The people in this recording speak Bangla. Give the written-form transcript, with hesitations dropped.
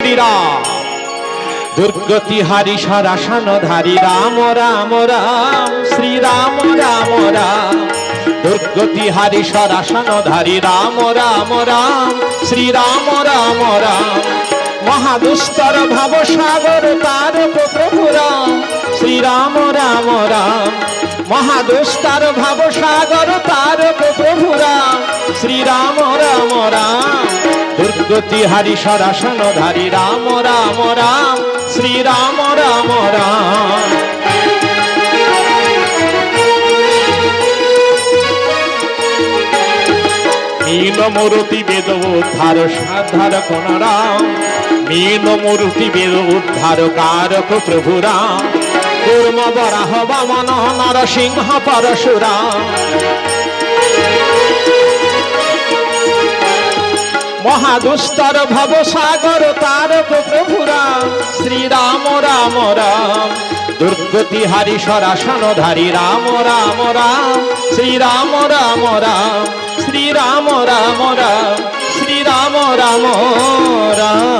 শ্রীরাম। দুর্গতি হারি সরাসনধারী রাম রাম রাম, শ্রীরাম রাম রাম। দুর্গতি হারি সরাসনধারী রাম রাম রাম, শ্রীরাম রাম রাম। মহাদুস্তর ভবসাগর তারক প্রভু রাম, শ্রীরাম রাম রাম। মহাদুস্তর ভবসাগর তারক প্রভু রাম, শ্রীরাম রাম রাম। দুর্গতি হারি সরাসনধারী রাম রাম রাম, শ্রীরাম রাম রাম। मीन मूर्ति वेद उद्धार साधार कोन राम, मीन मूर्ति वेद उद्धार कारक प्रभु राम। कूर्म वराह वामन नरसिंह परशुराम। महादुस्तर भवसागर तारक प्रभु राम, श्रीराम राम राम। दुर्गति हारी सरासनधारी राम राम राम, श्रीराम राम राम। श्रीराम राम राम, श्रीराम राम राम।